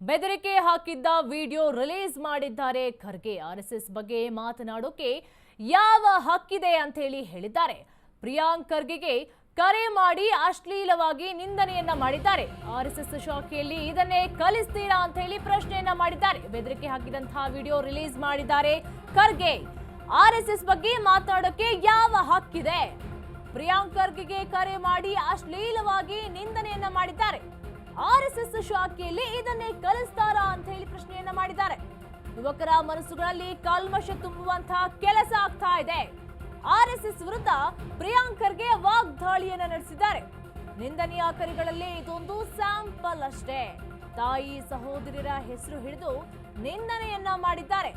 ಬೆದರಿಕೆ ಹಾಕಿದ್ದ video release ಮಾಡಿದ್ದಾರೆ ಖರ್ಗೆ. ಆರ್ಎಸ್ಎಸ್ ಬಗ್ಗೆ ಮಾತನಾಡೋಕೆ ಯಾವ ಹಕ್ಕಿದೆ ಅಂತ ಹೇಳಿದ್ದಾರೆ. ಪ್ರಿಯಾಂಕ್ ಖರ್ಗೆಗೆ ಕರೆ ಮಾಡಿ ಅಶ್ಲೀಲವಾಗಿ ನಿಂದನೆಯನ್ನ ಮಾಡಿದ್ದಾರೆ. ಆರ್ಎಸ್ಎಸ್ ಶಾಖೆಯಲ್ಲಿ ಇದನ್ನೇ ಕಲಿಸ್ತೀರಾ ಅಂತ ಪ್ರಶ್ನೆಯನ್ನ ಮಾಡಿದ್ದಾರೆ. ಬೆದರಿಕೆ ಹಾಕಿದಂತಹ ವಿಡಿಯೋ ರಿಲೀಸ್ ಮಾಡಿದ್ದಾರೆ ಖರ್ಗೆ. ಆರ್ಎಸ್ಎಸ್ ಬಗ್ಗೆ ಮಾತನಾಡೋಕೆ ಯಾವ ಹಕ್ಕಿದೆ? ಪ್ರಿಯಾಂಕ್ ಖರ್ಗೆಗೆ ಕರೆ ಮಾಡಿ ಅಶ್ಲೀಲವಾಗಿ ನಿಂದನೆಯನ್ನ ಮಾಡಿದ್ದಾರೆ. ಆರ್ಎಸ್ಎಸ್ ಶಾಖೆಯಲ್ಲಿ ಇದನ್ನೇ ಕಲಿಸ್ತಾರಾ ಅಂತ ಪ್ರಶ್ನೆಯನ್ನ ಮಾಡಿದ್ದಾರೆ. ಯುವಕರ ಮನಸ್ಸುಗಳಲ್ಲಿ ಕಲ್ಮಶ ತುಂಬುವಂತಹ ಕೆಲಸ ಆಗ್ತಾ ಇದೆ. ಆರ್ಎಸ್ಎಸ್ ವಿರುದ್ಧ ಪ್ರಿಯಾಂಕ್ ಖರ್ಗೆ ವಾಗ್ದಾಳಿಯನ್ನ ನಡೆಸಿದ್ದಾರೆ. ನಿಂದನೀಯ ಕರೆಗಳಲ್ಲಿ ಇದೊಂದು ಸ್ಯಾಂಪಲ್ ಅಷ್ಟೇ. ತಾಯಿ ಸಹೋದರಿಯರ ಹೆಸರು ಹಿಡಿದು ನಿಂದನೆಯನ್ನ ಮಾಡಿದ್ದಾರೆ.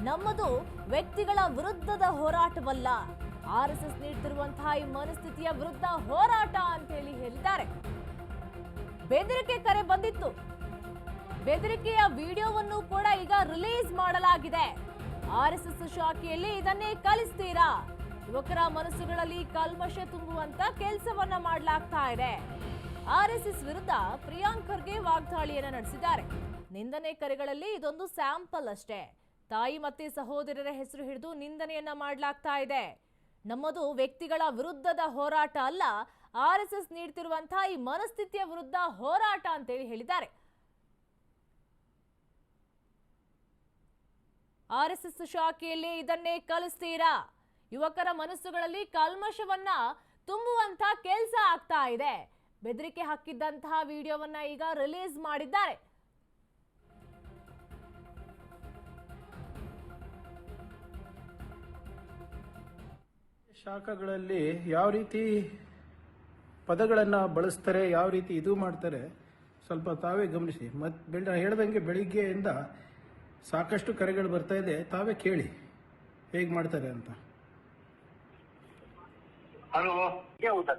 ನಮ್ಮದು ವ್ಯಕ್ತಿಗಳ ವಿರುದ್ಧದ ಹೋರಾಟವಲ್ಲ, ಆರ್ಎಸ್ಎಸ್ ನೀಡುತ್ತಿರುವಂತಹ ಈ ಮನಸ್ಥಿತಿಯ ವಿರುದ್ಧ ಹೋರಾಟ ಅಂತ ಹೇಳಿದ್ದಾರೆ. ಬೆದರಿಕೆ ಕರೆ ಬಂದಿತ್ತು. ಬೆದರಿಕೆಯ ವಿಡಿಯೋವನ್ನು ಕೂಡ ಈಗ ರಿಲೀಸ್ ಮಾಡಲಾಗಿದೆ. ಆರ್ಎಸ್ಎಸ್ ಶಾಖೆಯಲ್ಲಿ ಇದನ್ನೇ ಕಲಿಸ್ತೀರಾ? ಯುವಕರ ಮನಸ್ಸುಗಳಲ್ಲಿ ಕಲ್ಮಶ ತುಂಬುವಂತ ಕೆಲಸವನ್ನ ಮಾಡಲಾಗ್ತಾ ಇದೆ. ಆರ್ಎಸ್ಎಸ್ ವಿರುದ್ಧ ಪ್ರಿಯಾಂಕ್ ಖರ್ಗೆ ವಾಗ್ದಾಳಿಯನ್ನ ನಡೆಸಿದ್ದಾರೆ. ನಿಂದನೆ ಕರೆಗಳಲ್ಲಿ ಇದೊಂದು ಸ್ಯಾಂಪಲ್ ಅಷ್ಟೇ. ತಾಯಿ ಮತ್ತೆ ಸಹೋದರರ ಹೆಸರು ಹಿಡಿದು ನಿಂದನೆಯನ್ನ ಮಾಡಲಾಗ್ತಾ ಇದೆ. ನಮ್ಮದು ವ್ಯಕ್ತಿಗಳ ವಿರುದ್ಧದ ಹೋರಾಟ ಅಲ್ಲ, ಆರ್ಎಸ್ಎಸ್ ನೀಡುತ್ತಿರುವಂತಹ ಈ ಮನಸ್ಥಿತಿಯ ವಿರುದ್ಧ ಹೋರಾಟ ಅಂತ ಹೇಳಿದ್ದಾರೆ. ಆರ್ಎಸ್ಎಸ್ ಶಾಖೆಯಲ್ಲಿ ಇದನ್ನೇ ಕಲಿಸ್ತೀರಾ? ಯುವಕರ ಮನಸ್ಸುಗಳಲ್ಲಿ ಕಲ್ಮಶವನ್ನ ತುಂಬುವಂತ ಕೆಲಸ ಆಗ್ತಾ ಇದೆ. ಬೆದರಿಕೆ ಹಾಕಿದ್ದಂತಹ ವಿಡಿಯೋವನ್ನ ಈಗ ರಿಲೀಸ್ ಮಾಡಿದ್ದಾರೆ. ಶಾಖೆಗಳಲ್ಲಿ ಯಾವ ರೀತಿ ಪದಗಳನ್ನು ಬಳಸ್ತಾರೆ, ಯಾವ ರೀತಿ ಇದು ಮಾಡ್ತಾರೆ, ಸ್ವಲ್ಪ ತಾವೇ ಗಮನಿಸಿ. ಮತ್ತೆ ಹೇಳ್ದಂಗೆ ಬೆಳಿಗ್ಗೆಯಿಂದ ಸಾಕಷ್ಟು ಕರೆಗಳು ಬರ್ತಾ ಇದೆ, ತಾವೇ ಕೇಳಿ ಹೇಗೆ ಮಾಡ್ತಾರೆ ಅಂತ. हेलो, क्या होता?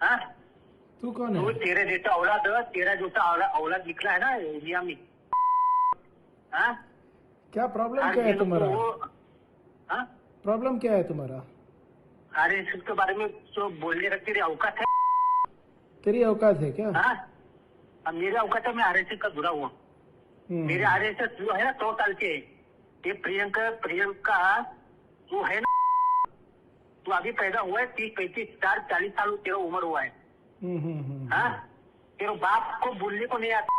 हाँ? तू कौन है? तेरे जैसा औलाद निकला है ना इंडिया में। हाँ? क्या प्रॉब्लम क्या है तुम्हारा? हाँ? प्रॉब्लम क्या है तुम्हारा? अरे इसके बारे में जो बोलने रखती तेरी औकात है? तेरी औकात है क्या? हाँ? अब मेरे औकात है, मैं आरएसएस का जुड़ा हुआ। मेरे आरएसएस जो है ना 100 साल के। ये प्रियंका जो है ना, तू अभी पैदा हुआ है 30, 35, 40 साल तेरा उम्र हुआ है। हाँ? तेरे बाप को बोलने को नहीं आता,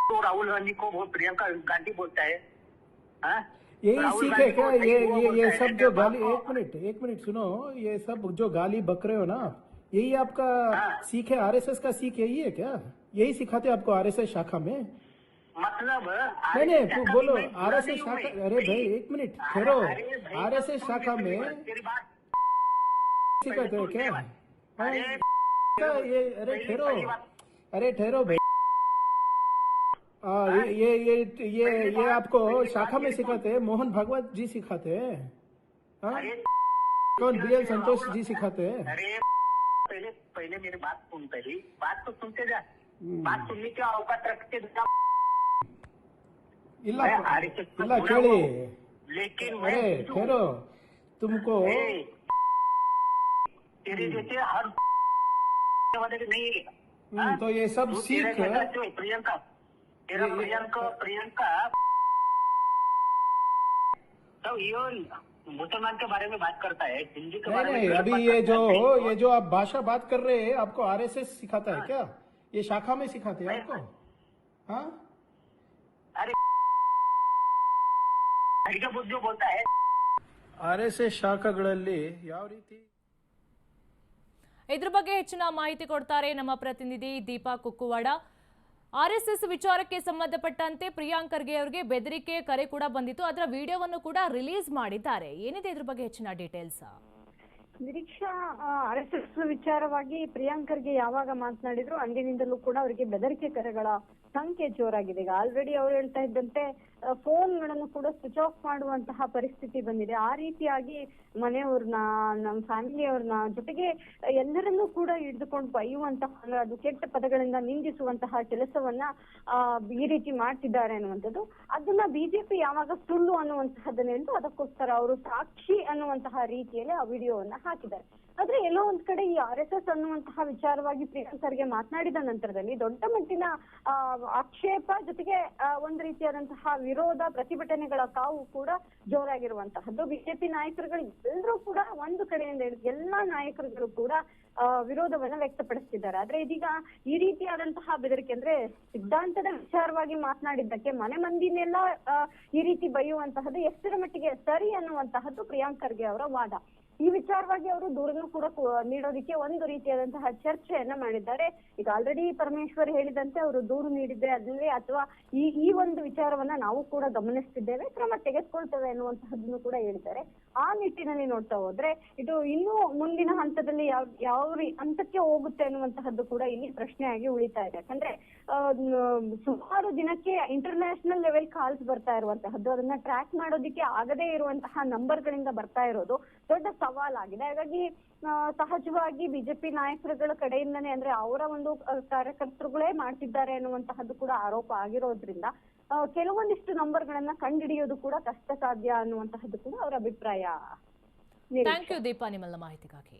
तो राहुल गांधी को बहुत प्रियंका गांधी बोलता है। हाँ? यही सीखे क्या? ये सब जो गाली, एक मिनट सुनो, ये सब जो गाली बक रहे हो ना, यही आपका सीख है? आरएसएस का सीख यही है क्या? यही सिखाते आपको आरएसएस शाखा में? मतलब नहीं बोलो आरएसएस शाखा। अरे भाई एक मिनट ठहरो, आरएसएस शाखा में सिखाते हो क्या? ये अरे ठहरो भाई, ये आपको शाखा में सिखाते हैं? मोहन भागवत जी सिखाते हैं? कौन BL संतोष जी सिखाते हैं? अरे पहले मेरी बात सुन, पहली बात तो सुनते जा। बात सुनने की औकात रखते ಇಲ್ಲ ಕೇಳಿ. लेकिन अरे ठहरो, तुमको तेरे जैसे हर वाले नहीं है। तो ये सब सीख प्रियंका तेरा प्रियंका तो ये मुसलमान के बारे में बात करता है, हिंदी के बारे में नहीं। अभी ये जो आप भाषा बात कर रहे हैं, आपको आरएसएस सिखाता है क्या? ये शाखा में सिखाते हैं आपको? हाँ? अरे जो बोलता है ಆರ್ಎಸ್ಎಸ್ ಶಾಖೆಗಳಲ್ಲಿ ಯಾವ ರೀತಿ? ಇದ್ರ ಬಗ್ಗೆ ಹೆಚ್ಚಿನ ಮಾಹಿತಿ ಕೊಡ್ತಾರೆ ನಮ್ಮ ಪ್ರತಿನಿಧಿ ದೀಪಾ ಕುಕ್ಕುವಾಡ. ಆರ್ಎಸ್ಎಸ್ ವಿಚಾರಕ್ಕೆ ಸಂಬಂಧಪಟ್ಟಂತೆ ಪ್ರಿಯಾಂಕ್ ಖರ್ಗೆ ಅವರಿಗೆ ಬೆದರಿಕೆ ಕರೆ ಕೂಡ ಬಂದಿತ್ತು. ಅದರ ವಿಡಿಯೋವನ್ನು ಕೂಡ ರಿಲೀಸ್ ಮಾಡಿದ್ದಾರೆ. ಏನಿದೆ ಇದ್ರ ಬಗ್ಗೆ ಹೆಚ್ಚಿನ ಡೀಟೇಲ್ಸ್? ನಿರೀಕ್ಷಾ, ಆರ್ಎಸ್ಎಸ್ ವಿಚಾರವಾಗಿ ಪ್ರಿಯಾಂಕ್ ಖರ್ಗೆ ಯಾವಾಗ ಮಾತನಾಡಿದ್ರು ಅಂದಿನಿಂದಲೂ ಕೂಡ ಅವರಿಗೆ ಬೆದರಿಕೆ ಕರೆಗಳ ಸಂಖ್ಯೆ ಜೋರಾಗಿದೆ. ಈಗ ಆಲ್ರೆಡಿ ಅವ್ರು ಹೇಳ್ತಾ ಇದ್ದಂತೆ ಫೋನ್ಗಳನ್ನು ಕೂಡ ಸ್ವಿಚ್ ಆಫ್ ಮಾಡುವಂತಹ ಪರಿಸ್ಥಿತಿ ಬಂದಿದೆ. ಆ ರೀತಿಯಾಗಿ ಮನೆಯವ್ರನ್ನ, ನಮ್ಮ ಫ್ಯಾಮಿಲಿಯವ್ರನ್ನ, ಜೊತೆಗೆ ಎಲ್ಲರನ್ನೂ ಕೂಡ ಹಿಡಿದುಕೊಂಡು ಬೈಯುವಂತಹ, ಅದು ಕೆಟ್ಟ ಪದಗಳಿಂದ ನಿಂದಿಸುವಂತಹ ಕೆಲಸವನ್ನ ಈ ರೀತಿ ಮಾಡ್ತಿದ್ದಾರೆ ಅನ್ನುವಂಥದ್ದು. ಅದನ್ನ ಬಿಜೆಪಿ ಯಾವಾಗ ಸುಳ್ಳು ಅನ್ನುವಂತಹದನ್ನ ಹೇಳ್ತು, ಅದಕ್ಕೋಸ್ಕರ ಅವರು ಸಾಕ್ಷಿ ಅನ್ನುವಂತಹ ರೀತಿಯಲ್ಲಿ ಆ ವಿಡಿಯೋವನ್ನ ಹಾಕಿದ್ದಾರೆ. ಆದ್ರೆ ಎಲ್ಲೋ ಒಂದ್ ಕಡೆ ಈ RSS ಅನ್ನುವಂತಹ ವಿಚಾರವಾಗಿ ಪ್ರಿಯಾಂಕ್ ಖರ್ಗೆ ಮಾತನಾಡಿದ ನಂತರದಲ್ಲಿ ದೊಡ್ಡ ಮಟ್ಟಿನ ಆಕ್ಷೇಪ ಜೊತೆಗೆ ಒಂದ್ ರೀತಿಯಾದಂತಹ ವಿರೋಧ ಪ್ರತಿಭಟನೆಗಳ ಕಾವು ಕೂಡ ಜೋರಾಗಿರುವಂತಹದ್ದು. ಬಿಜೆಪಿ ನಾಯಕರುಗಳು ಎಲ್ಲರೂ ಕೂಡ ಒಂದು ಕಡೆಯಿಂದ ಎಲ್ಲಾ ನಾಯಕರುಗಳು ಕೂಡ ವಿರೋಧವನ್ನ ವ್ಯಕ್ತಪಡಿಸ್ತಿದ್ದಾರೆ. ಆದ್ರೆ ಇದೀಗ ಈ ರೀತಿಯಾದಂತಹ ಬೆದರಿಕೆ ಅಂದ್ರೆ ಸಿದ್ಧಾಂತದ ವಿಚಾರವಾಗಿ ಮಾತನಾಡಿದ್ದಕ್ಕೆ ಮನೆ ಮಂದಿನೆಲ್ಲ ಈ ರೀತಿ ಬೈಯುವಂತಹದ್ದು ಎಷ್ಟರ ಮಟ್ಟಿಗೆ ಸರಿ ಅನ್ನುವಂತಹದ್ದು ಪ್ರಿಯಾಂಕ್ ಖರ್ಗೆ ಅವರ ವಾದ. ಈ ವಿಚಾರವಾಗಿ ಅವರು ದೂರನ್ನು ಕೂಡ ನೀಡೋದಕ್ಕೆ ಒಂದು ರೀತಿಯಾದಂತಹ ಚರ್ಚೆಯನ್ನ ಮಾಡಿದ್ದಾರೆ. ಈಗ ಆಲ್ರೆಡಿ ಪರಮೇಶ್ವರ್ ಹೇಳಿದಂತೆ ಅವರು ದೂರು ನೀಡಿದ್ರೆ ಅದಲ್ಲಿ ಅಥವಾ ಈ ಒಂದು ವಿಚಾರವನ್ನ ನಾವು ಕೂಡ ಗಮನಿಸ್ತಿದ್ದೇವೆ, ಕ್ರಮ ತೆಗೆದುಕೊಳ್ತೇವೆ ಅನ್ನುವಂತಹದ್ದನ್ನು ಕೂಡ ಹೇಳಿದ್ದಾರೆ. ಆ ನಿಟ್ಟಿನಲ್ಲಿ ನೋಡ್ತಾ ಹೋದ್ರೆ ಇದು ಇನ್ನೂ ಮುಂದಿನ ಹಂತದಲ್ಲಿ ಯಾವ ಹಂತಕ್ಕೆ ಹೋಗುತ್ತೆ ಅನ್ನುವಂತಹದ್ದು ಕೂಡ ಇಲ್ಲಿ ಪ್ರಶ್ನೆಯಾಗಿ ಉಳಿತಾ ಇದೆ. ಯಾಕಂದ್ರೆ ಸುಮಾರು ದಿನಕ್ಕೆ ಇಂಟರ್ನ್ಯಾಷನಲ್ ಲೆವೆಲ್ ಕಾಲ್ಸ್ ಬರ್ತಾ ಇರುವಂತಹದ್ದು, ಅದನ್ನ ಟ್ರ್ಯಾಕ್ ಮಾಡೋದಿಕ್ಕೆ ಆಗದೇ ಇರುವಂತಹ ನಂಬರ್ ಗಳಿಂದ ಬರ್ತಾ ಇರೋದು ದೊಡ್ಡ ಸವಾಲಾಗಿದೆ. ಹಾಗಾಗಿ ಸಹಜವಾಗಿ ಬಿಜೆಪಿ ನಾಯಕರುಗಳ ಕಡೆಯಿಂದನೇ ಅಂದ್ರೆ ಅವರ ಒಂದು ಕಾರ್ಯಕರ್ತರುಗಳೇ ಮಾಡ್ತಿದ್ದಾರೆ ಅನ್ನುವಂತಹದ್ದು ಕೂಡ ಆರೋಪ ಆಗಿರೋದ್ರಿಂದ ಕೆಲವೊಂದಿಷ್ಟು ನಂಬರ್ ಗಳನ್ನ ಕಂಡುಹಿಡಿಯೋದು ಕೂಡ ಕಷ್ಟ ಸಾಧ್ಯ ಅನ್ನುವಂತಹದ್ದು ಕೂಡ ಅವರ ಅಭಿಪ್ರಾಯ. ಥ್ಯಾಂಕ್ ಯು ದೀಪಾ ನಿಮ್ಮೆಲ್ಲ ಮಾಹಿತಿಗಾಗಿ.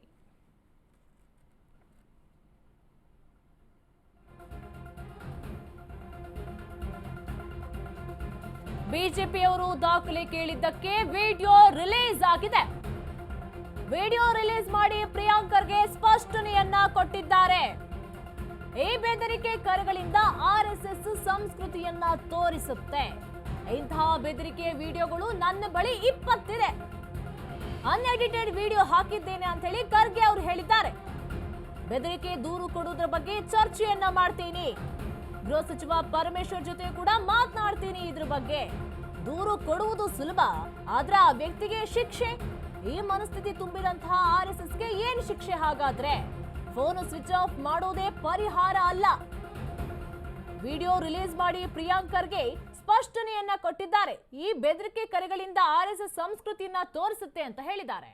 ಬಿಜೆಪಿಯವರು ದಾಖಲೆ ಕೇಳಿದ್ದಕ್ಕೆ ವಿಡಿಯೋ ರಿಲೀಸ್ ಆಗಿದೆ. ವಿಡಿಯೋ ರಿಲೀಸ್ ಮಾಡಿ ಪ್ರಿಯಾಂಕ್ ಖರ್ಗೆ ಸ್ಪಷ್ಟನೆಯನ್ನ ಕೊಟ್ಟಿದ್ದಾರೆ. ಈ ಬೆದರಿಕೆ ಕರೆಗಳಿಂದ RSS ಸಂಸ್ಕೃತಿಯನ್ನ ತೋರಿಸುತ್ತೆ. ಇಂತಹ ಬೆದರಿಕೆ ವಿಡಿಯೋಗಳು ನನ್ನ ಬಳಿ 20 ಇದೆ. ಅನ್ಎಡಿಟೆಡ್ ವಿಡಿಯೋ ಹಾಕಿದ್ದೇನೆ ಅಂತ ಹೇಳಿ ಖರ್ಗೆ ಅವರು ಹೇಳಿದ್ದಾರೆ. ಬೆದರಿಕೆ ದೂರು ಕೊಡುವುದರ ಬಗ್ಗೆ ಚರ್ಚೆಯನ್ನ ಮಾಡ್ತೀನಿ. ಗೃಹ ಸಚಿವ ಪರಮೇಶ್ವರ್ ಜೊತೆ ಕೂಡ ಮಾತನಾಡ್ತೀನಿ ಇದ್ರ ಬಗ್ಗೆ. ದೂರು ಕೊಡುವುದು ಸುಲಭ, ಆದ್ರೆ ಆ ವ್ಯಕ್ತಿಗೆ ಶಿಕ್ಷೆ. ಈ ಮನಸ್ಥಿತಿ ತುಂಬಿದಂತಹ RSSಗೆ ಏನು ಶಿಕ್ಷೆ ಹಾಗಾದ್ರೆ? ಫೋನ್ ಸ್ವಿಚ್ ಆಫ್ ಮಾಡೋದೇ ಪರಿಹಾರ ಅಲ್ಲ. ವಿಡಿಯೋ ರಿಲೀಸ್ ಮಾಡಿ ಪ್ರಿಯಾಂಕ್ ಖರ್ಗೆ ಸ್ಪಷ್ಟನೆಯನ್ನ ಕೊಟ್ಟಿದ್ದಾರೆ. ಈ ಬೆದರಿಕೆ ಕರೆಗಳಿಂದ RSS ಸಂಸ್ಕೃತಿಯನ್ನ ತೋರಿಸುತ್ತೆ ಅಂತ ಹೇಳಿದ್ದಾರೆ.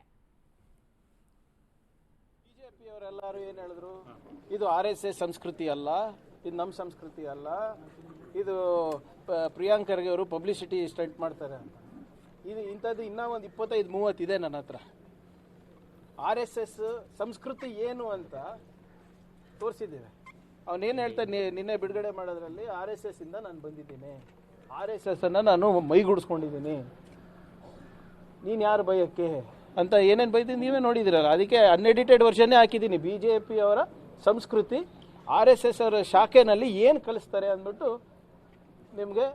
ಬಿಜೆಪಿಯವರೆಲ್ಲರೂ ಏನ್ ಹೇಳಿದ್ರು, ಇದು RSS ಸಂಸ್ಕೃತಿ ಅಲ್ಲ, ಇದು ನಮ್ಮ ಸಂಸ್ಕೃತಿ ಅಲ್ಲ, ಇದು ಪ್ರಿಯಾಂಕ್ ಖರ್ಗೆ ಅವರು ಪಬ್ಲಿಸಿಟಿ ಸ್ಟಂಟ್ ಮಾಡ್ತಾರೆ ಅಂತ. ಇದು ಇಂಥದ್ದು ಇನ್ನೂ ಒಂದು 25-30 ಇದೆ ನನ್ನ ಹತ್ರ. RSS ಸಂಸ್ಕೃತಿ ಏನು ಅಂತ ತೋರಿಸಿದ್ದೇವೆ. ಅವನೇನು ಹೇಳ್ತಾನೆ, ನಿನ್ನೆ ಬಿಡುಗಡೆ ಮಾಡೋದ್ರಲ್ಲಿ RSS ಇಂದ ನಾನು ಬಂದಿದ್ದೀನಿ, RSS ಅನ್ನು ನಾನು ಮೈಗೂಡಿಸ್ಕೊಂಡಿದ್ದೀನಿ, ನೀನು ಯಾರು ಬೈಯಕ್ಕೆ ಅಂತ ಏನೇನು ಬೈದಿದ್ದೀನಿ ನೀವೇ ನೋಡಿದಿರಲ್ಲ. ಅದಕ್ಕೆ ಅನ್ಎಡಿಟೆಡ್ ವರ್ಷನ್ನೇ ಹಾಕಿದ್ದೀನಿ. BJP ಅವರ ಸಂಸ್ಕೃತಿ RSS ಅವರ ಶಾಖೆನಲ್ಲಿ ಏನು ಕಲಿಸ್ತಾರೆ ಅಂದ್ಬಿಟ್ಟು ನಿಮಗೆ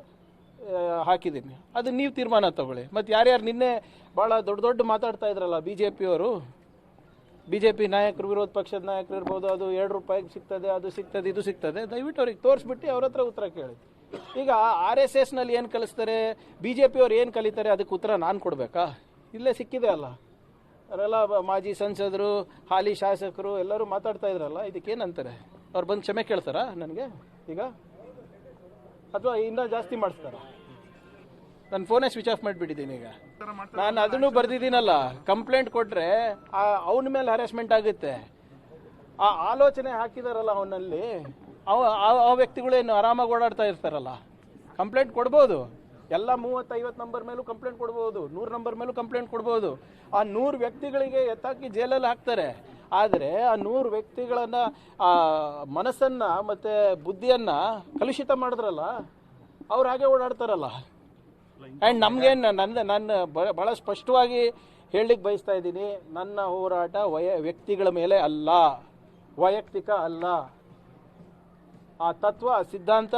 ಹಾಕಿದ್ದೀನಿ. ಅದು ನೀವು ತೀರ್ಮಾನ ತಗೊಳ್ಳಿ. ಮತ್ತು ಯಾರ್ಯಾರು ನಿನ್ನೆ ಭಾಳ ದೊಡ್ಡ ಮಾತಾಡ್ತಾ ಇದ್ರಲ್ಲ BJPಯವರು, BJP ನಾಯಕರು, ವಿರೋಧ ಪಕ್ಷದ ನಾಯಕರು ಇರ್ಬೋದು, ಅದು 2 ರೂಪಾಯಿಗೆ ಸಿಗ್ತದೆ, ಅದು ಸಿಗ್ತದೆ, ಇದು ಸಿಗ್ತದೆ, ದಯವಿಟ್ಟು ಅವ್ರಿಗೆ ತೋರಿಸ್ಬಿಟ್ಟು ಅವ್ರ ಹತ್ರ ಉತ್ತರ ಕೇಳಿ. ಈಗ RSSನಲ್ಲಿ ಏನು ಕಲಿಸ್ತಾರೆ, BJPಯವ್ರು ಏನು ಕಲಿತಾರೆ, ಅದಕ್ಕೆ ಉತ್ತರ ನಾನು ಕೊಡಬೇಕಾ? ಇಲ್ಲೇ ಸಿಕ್ಕಿದೆ ಅಲ್ಲ, ಅವರೆಲ್ಲ ಮಾಜಿ ಸಂಸದರು, ಹಾಲಿ ಶಾಸಕರು ಎಲ್ಲರೂ ಮಾತಾಡ್ತಾ ಇದ್ರಲ್ಲ, ಇದಕ್ಕೇನಂತಾರೆ? ಅವ್ರು ಬಂದು ಕ್ಷಮೆ ಕೇಳ್ತಾರಾ ನನಗೆ ಈಗ, ಅಥವಾ ಇನ್ನೂ ಜಾಸ್ತಿ ಮಾಡಿಸ್ತಾರ? ನನ್ನ ಫೋನೇ ಸ್ವಿಚ್ ಆಫ್ ಮಾಡಿಬಿಟ್ಟಿದ್ದೀನಿ. ಈಗ ನಾನು ಅದನ್ನು ಬರ್ದಿದ್ದೀನಲ್ಲ, ಕಂಪ್ಲೇಂಟ್ ಕೊಟ್ಟರೆ ಅವನ ಮೇಲೆ ಹ್ಯಾರಾಸ್ಮೆಂಟ್ ಆಗುತ್ತೆ. ಆ ಆಲೋಚನೆ ಹಾಕಿದಾರಲ್ಲ ಅವನಲ್ಲಿ, ಆ ವ್ಯಕ್ತಿಗಳೇನು ಆರಾಮಾಗಿ ಓಡಾಡ್ತಾ ಇರ್ತಾರಲ್ಲ, ಕಂಪ್ಲೇಂಟ್ ಕೊಡ್ಬೋದು. ಎಲ್ಲ 30-50 ನಂಬರ್ ಮೇಲೂ ಕಂಪ್ಲೇಂಟ್ ಕೊಡ್ಬೋದು, 100 ನಂಬರ್ ಮೇಲೂ ಕಂಪ್ಲೇಂಟ್ ಕೊಡ್ಬೋದು. ಆ 100 ವ್ಯಕ್ತಿಗಳಿಗೆ ಎತ್ತಾಕಿ ಜೈಲಲ್ಲಿ ಹಾಕ್ತಾರೆ. ಆದರೆ ಆ 100 ವ್ಯಕ್ತಿಗಳನ್ನ ಮನಸ್ಸನ್ನು ಮತ್ತು ಬುದ್ಧಿಯನ್ನು ಕಲುಷಿತ ಮಾಡಿದ್ರಲ್ಲ, ಅವ್ರು ಹಾಗೆ ಓಡಾಡ್ತಾರಲ್ಲ. ಆ್ಯಂಡ್ ನಮಗೇನು ನನ್ನ ಭಾಳ ಸ್ಪಷ್ಟವಾಗಿ ಹೇಳಲಿಕ್ಕೆ ಬಯಸ್ತಾ ಇದ್ದೀನಿ, ನನ್ನ ಹೋರಾಟ ವ್ಯಕ್ತಿಗಳ ಮೇಲೆ ಅಲ್ಲ, ವೈಯಕ್ತಿಕ ಅಲ್ಲ. ಆ ತತ್ವ, ಆ ಸಿದ್ಧಾಂತ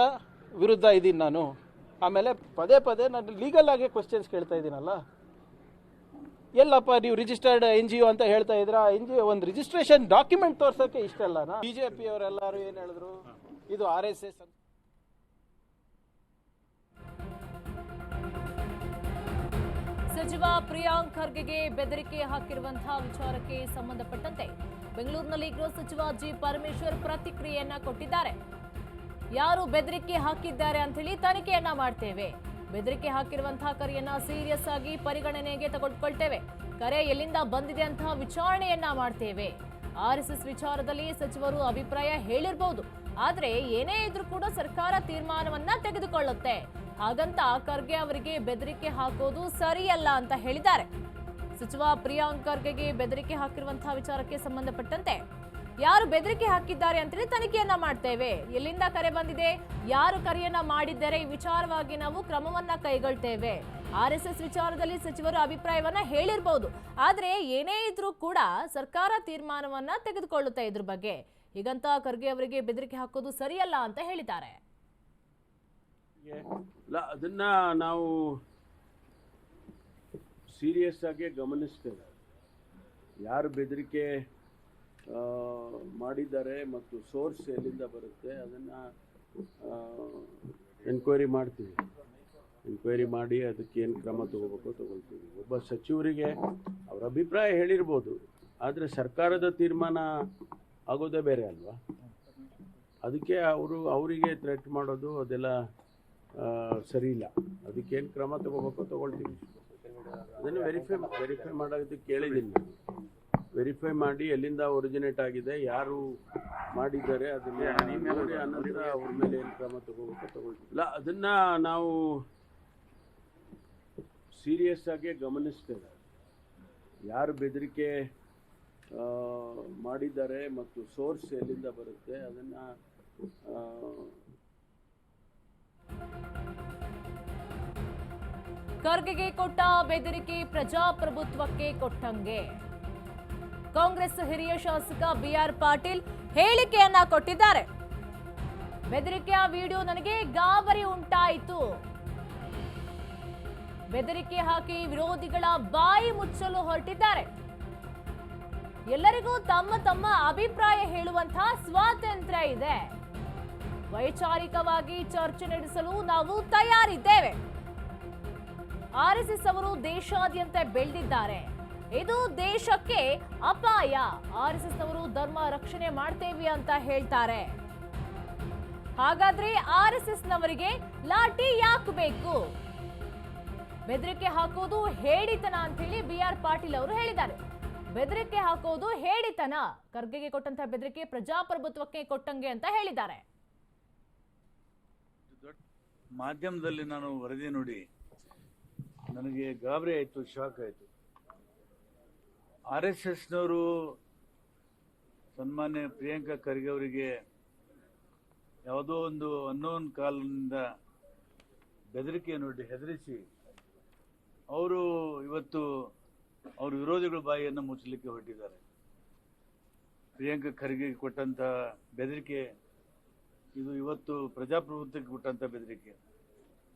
ವಿರುದ್ಧ ಇದ್ದೀನಿ ನಾನು. ಆಮೇಲೆ ಪದೇ ನಾನು ಲೀಗಲ್ ಆಗಿ ಕ್ವಶನ್ಸ್ ಕೇಳ್ತಾ ಇದ್ದೀನಲ್ಲ. ಎಲ್ಲಪ್ಪ ನೀವು ರಿಜಿಸ್ಟರ್ಡ್ NGO ಅಂತ ಹೇಳ್ತಾ ಇದ್ರ, NGO ಒಂದು ರಿಜಿಸ್ಟ್ರೇಷನ್ ಡಾಕ್ಯುಮೆಂಟ್ ತೋರ್ಸೋಕ್ಕೆ ಇಷ್ಟ ಅಲ್ಲನಾ? BJPಯವರೆಲ್ಲರೂ ಏನು ಹೇಳಿದ್ರು, ಇದು RSS. ಸಚಿವ ಪ್ರಿಯಾಂಕ್ ಖರ್ಗೆಗೆ ಬೆದರಿಕೆ ಹಾಕಿರುವಂತಹ ವಿಚಾರಕ್ಕೆ ಸಂಬಂಧಪಟ್ಟಂತೆ ಬೆಂಗಳೂರಿನಲ್ಲಿ ಗೃಹ ಸಚಿವ ಜಿ ಪರಮೇಶ್ವರ್ ಪ್ರತಿಕ್ರಿಯೆಯನ್ನ ಕೊಟ್ಟಿದ್ದಾರೆ. ಯಾರು ಬೆದರಿಕೆ ಹಾಕಿದ್ದಾರೆ ಅಂತ ಹೇಳಿ ತನಿಖೆಯನ್ನ ಮಾಡ್ತೇವೆ. ಬೆದರಿಕೆ ಹಾಕಿರುವಂತಹ ಕರೆಯನ್ನ ಸೀರಿಯಸ್ ಆಗಿ ಪರಿಗಣನೆಗೆ ತೆಗೆದುಕೊಳ್ತೇವೆ. ಕರೆ ಎಲ್ಲಿಂದ ಬಂದಿದೆ ಅಂತ ವಿಚಾರಣೆಯನ್ನ ಮಾಡ್ತೇವೆ. RSS ವಿಚಾರದಲ್ಲಿ ಸಚಿವರು ಅಭಿಪ್ರಾಯ ಹೇಳಿರಬಹುದು, ಆದ್ರೆ ಏನೇ ಇದ್ರೂ ಕೂಡ ಸರ್ಕಾರ ತೀರ್ಮಾನವನ್ನ ತೆಗೆದುಕೊಳ್ಳುತ್ತೆ. ಹಾಗಂತ ಖರ್ಗೆ ಅವರಿಗೆ ಬೆದರಿಕೆ ಹಾಕೋದು ಸರಿಯಲ್ಲ ಅಂತ ಹೇಳಿದ್ದಾರೆ. ಸಚಿವ ಪ್ರಿಯಾಂಕ್ ಖರ್ಗೆಗೆ ಬೆದರಿಕೆ ಹಾಕಿರುವಂತಹ ವಿಚಾರಕ್ಕೆ ಸಂಬಂಧಪಟ್ಟಂತೆ ಯಾರು ಬೆದರಿಕೆ ಹಾಕಿದ್ದಾರೆ ಅಂತೇಳಿ ತನಿಖೆಯನ್ನ ಮಾಡ್ತೇವೆ, ಎಲ್ಲಿಂದ ಕರೆ ಬಂದಿದೆ, ಯಾರು ಕರೆಯನ್ನ ಮಾಡಿದ್ದಾರೆ, ಈ ವಿಚಾರವಾಗಿ ನಾವು ಕ್ರಮವನ್ನ ಕೈಗೊಳ್ತೇವೆ. RSS ವಿಚಾರದಲ್ಲಿ ಸಚಿವರು ಅಭಿಪ್ರಾಯವನ್ನ ಹೇಳಿರಬಹುದು, ಆದ್ರೆ ಏನೇ ಇದ್ರೂ ಕೂಡ ಸರ್ಕಾರ ತೀರ್ಮಾನವನ್ನ ತೆಗೆದುಕೊಳ್ಳುತ್ತೆ ಇದ್ರ ಬಗ್ಗೆ. ಹೀಗಂತ ಖರ್ಗೆ ಅವರಿಗೆ ಬೆದರಿಕೆ ಹಾಕೋದು ಸರಿಯಲ್ಲ ಅಂತ ಹೇಳಿದ್ದಾರೆ. ಅದನ್ನ ನಾವು ಸೀರಿಯಸ್ ಆಗಿ ಗಮನಿಸ್ತೇವೆ. ಯಾರು ಬೆದರಿಕೆ ಮಾಡಿದ್ದಾರೆ ಮತ್ತು ಸೋರ್ಸ್ ಎಲ್ಲಿಂದ ಬರುತ್ತೆ ಅದನ್ನು ಎನ್ಕ್ವೈರಿ ಮಾಡ್ತೀವಿ. ಎನ್ಕ್ವೈರಿ ಮಾಡಿ ಅದಕ್ಕೆ ಏನು ಕ್ರಮ ತಗೋಬೇಕು ತಗೊಳ್ತೀವಿ. ಒಬ್ಬ ಸಚಿವರಿಗೆ ಅವ್ರ ಅಭಿಪ್ರಾಯ ಹೇಳಿರ್ಬೋದು, ಆದರೆ ಸರ್ಕಾರದ ತೀರ್ಮಾನ ಆಗೋದೇ ಬೇರೆ ಅಲ್ವಾ. ಅದಕ್ಕೆ ಅವರಿಗೆ ಥ್ರೆಟ್ ಮಾಡೋದು ಅದೆಲ್ಲ ಸರಿ ಇಲ್ಲ. ಅದಕ್ಕೇನು ಕ್ರಮ ತಗೋಬೇಕು ತಗೊಳ್ತೀವಿ. ಅದನ್ನು ವೆರಿಫೈ ಮಾಡೋದಕ್ಕೆ ಕೇಳಿದ್ದೀನಿ. ವೆರಿಫೈ ಮಾಡಿ ಎಲ್ಲಿಂದ ಒರಿಜಿನೇಟ್ ಆಗಿದೆ, ಯಾರು ಮಾಡಿದ್ದಾರೆ ಅದನ್ನ ನೋಡಿ ಅನಂತರ ಅವ್ರ ಮೇಲೆ ಏನು ಕ್ರಮ ತಗೋಬೇಕು ತಗೊಳ್ತೀವಿ. ಇಲ್ಲ, ಅದನ್ನು ನಾವು ಸೀರಿಯಸ್ ಆಗಿ ಗಮನಿಸ್ತೇವೆ. ಯಾರು ಬೆದರಿಕೆ ಮಾಡಿದ್ದಾರೆ ಮತ್ತು ಸೋರ್ಸ್ ಎಲ್ಲಿಂದ ಬರುತ್ತೆ ಅದನ್ನು ಖರ್ಗೆಗೆ ಕೊಟ್ಟ ಬೆದರಿಕೆ ಪ್ರಜಾಪ್ರಭುತ್ವಕ್ಕೆ ಕೊಟ್ಟಂಗೆ. ಕಾಂಗ್ರೆಸ್ ಹಿರಿಯ ಶಾಸಕ BR ಪಾಟೀಲ್ ಹೇಳಿಕೆಯನ್ನ ಕೊಟ್ಟಿದ್ದಾರೆ. ಬೆದರಿಕೆಯ ವಿಡಿಯೋ ನನಗೆ ಗಾಬರಿ ಉಂಟಾಯಿತು. ಬೆದರಿಕೆ ಹಾಕಿ ವಿರೋಧಿಗಳ ಬಾಯಿ ಮುಚ್ಚಲು ಹೊರಟಿದ್ದಾರೆ. ಎಲ್ಲರಿಗೂ ತಮ್ಮ ತಮ್ಮ ಅಭಿಪ್ರಾಯ ಹೇಳುವಂತಹ ಸ್ವಾತಂತ್ರ್ಯ ಇದೆ. ವೈಚಾರಿಕವಾಗಿ ಚರ್ಚೆ ನಡೆಸಲು ನಾವು ತಯಾರಿದ್ದೇವೆ. RSS ಅವರು ದೇಶಾದ್ಯಂತ ಬೆಳೆದಿದ್ದಾರೆ. ಇದು ದೇಶಕ್ಕೆ ಅಪಾಯ. RSS ಅವರು ಧರ್ಮ ರಕ್ಷಣೆ ಮಾಡ್ತೇವೆ ಅಂತ ಹೇಳ್ತಾರೆ. ಹಾಗಾದ್ರೆ RSS ನವರಿಗೆ ಲಾಠಿ ಯಾಕೆ ಬೇಕು? ಬೆದರಿಕೆ ಹಾಕೋದು ಹೇಡಿತನ ಅಂತ ಹೇಳಿ BR ಪಾಟೀಲ್ ಅವರು ಹೇಳಿದ್ದಾರೆ. ಬೆದರಿಕೆ ಹಾಕೋದು ಹೇಡಿತನ. ಖರ್ಗೆಗೆ ಕೊಟ್ಟಂತಹ ಬೆದರಿಕೆ ಪ್ರಜಾಪ್ರಭುತ್ವಕ್ಕೆ ಕೊಟ್ಟಂಗೆ ಅಂತ ಹೇಳಿದ್ದಾರೆ. ಮಾಧ್ಯಮದಲ್ಲಿ ನಾನು ವರದಿ ನೋಡಿ ನನಗೆ ಗಾಬರಿ ಆಯಿತು, ಶಾಕ್ ಆಯಿತು. RSSನವರು ಸನ್ಮಾನ್ಯ ಪ್ರಿಯಾಂಕಾ ಖರ್ಗೆ ಅವರಿಗೆ ಯಾವುದೋ ಒಂದು ಅನ್ನೋನ್ ಕಾಲದಿಂದ ಬೆದರಿಕೆಯನ್ನು ಹೆದರಿಸಿ ಅವರು ಇವತ್ತು ಅವ್ರ ವಿರೋಧಿಗಳ ಬಾಯಿಯನ್ನು ಮುಚ್ಚಲಿಕ್ಕೆ ಹೊರಟಿದ್ದಾರೆ. ಪ್ರಿಯಾಂಕಾ ಖರ್ಗೆ ಕೊಟ್ಟಂಥ ಬೆದರಿಕೆ ಇದು ಇವತ್ತು ಪ್ರಜಾಪ್ರಭುತ್ವಕ್ಕೆ ಕೊಟ್ಟಂಥ ಬೆದರಿಕೆ.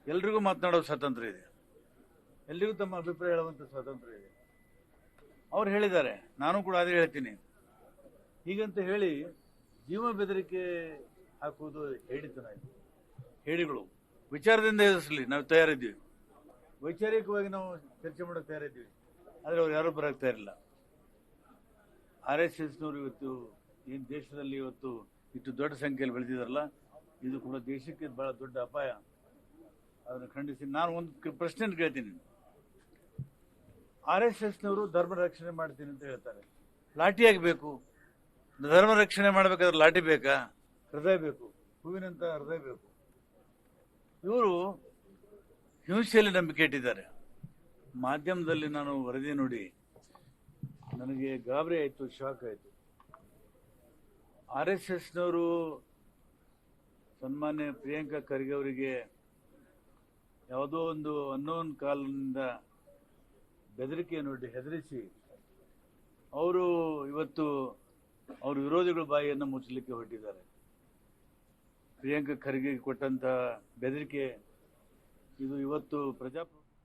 ಎಲ್ರಿಗೂ ಮಾತನಾಡೋ ಸ್ವಾತಂತ್ರ್ಯ ಇದೆ, ಎಲ್ರಿಗೂ ತಮ್ಮ ಅಭಿಪ್ರಾಯ ಹೇಳುವಂಥ ಸ್ವಾತಂತ್ರ್ಯ ಇದೆ. ಅವ್ರು ಹೇಳಿದ್ದಾರೆ, ನಾನು ಕೂಡ ಅದೇ ಹೇಳ್ತೀನಿ. ಹೀಗಂತ ಹೇಳಿ ಜೀವ ಬೆದರಿಕೆ ಹಾಕುವುದು ಹೇಳಿತನ ಇದು. ಹೇಳಿಗಳು ವಿಚಾರದಿಂದ ಎದುರಿಸಲಿ ನಾವು ತಯಾರಿದ್ದೀವಿ, ವೈಚಾರಿಕವಾಗಿ ನಾವು ಚರ್ಚೆ ಮಾಡೋಕ್ಕೆ ತಯಾರಿದ್ದೀವಿ. ಆದರೆ ಅವ್ರು ಯಾರೂ ಬರೋಕ್ಕೆ ತಯಾರಿಲ್ಲ. RSSನವರು ಇವತ್ತು ಈ ದೇಶದಲ್ಲಿ ಇವತ್ತು ಇಷ್ಟು ದೊಡ್ಡ ಸಂಖ್ಯೆಯಲ್ಲಿ ಬೆಳೆದಿದ್ದಾರಲ್ಲ, ಇದು ಕೂಡ ದೇಶಕ್ಕೆ ಬಹಳ ದೊಡ್ಡ ಅಪಾಯ. ಅದನ್ನು ಖಂಡಿಸಿ ನಾನು ಒಂದು ಪ್ರಶ್ನೆ ಕೇಳ್ತೀನಿ. RSSನವರು ಧರ್ಮ ರಕ್ಷಣೆ ಮಾಡ್ತೀನಿ ಅಂತ ಹೇಳ್ತಾರೆ, ಲಾಠಿ ಆಗಬೇಕು. ಧರ್ಮ ರಕ್ಷಣೆ ಮಾಡಬೇಕಾದ್ರೆ ಲಾಠಿ ಬೇಕಾ? ಹೃದಯ ಬೇಕು, ಹೂವಿನಂತ ಹೃದಯ ಬೇಕು. ಇವರು ಹಿಂಸೆಯಲ್ಲಿ ನಂಬಿಕೆ ಇಟ್ಟಿದ್ದಾರೆ. ಮಾಧ್ಯಮದಲ್ಲಿ ನಾನು ವರದಿ ನೋಡಿ ನನಗೆ ಗಾಬರಿ ಆಯಿತು, ಶಾಕ್ ಆಯಿತು. RSSನವರು ಸನ್ಮಾನ್ಯ ಪ್ರಿಯಾಂಕಾ ಖರ್ಗೆ ಅವರಿಗೆ ಯಾವುದೋ ಒಂದು ಅನ್ನೋನ್ ಕಾಲದಿಂದ ಬೆದರಿಕೆಯನ್ನು ಹೆದರಿಸಿ ಅವರು ಇವತ್ತು ಅವ್ರ ವಿರೋಧಿಗಳ ಬಾಯಿಯನ್ನು ಮುಚ್ಚಲಿಕ್ಕೆ ಹೊರಟಿದ್ದಾರೆ. ಪ್ರಿಯಾಂಕಾ ಖರ್ಗೆ ಕೊಟ್ಟಂಥ ಬೆದರಿಕೆ ಇದು ಇವತ್ತು ಪ್ರಜಾಪ್ರಭುತ್ವ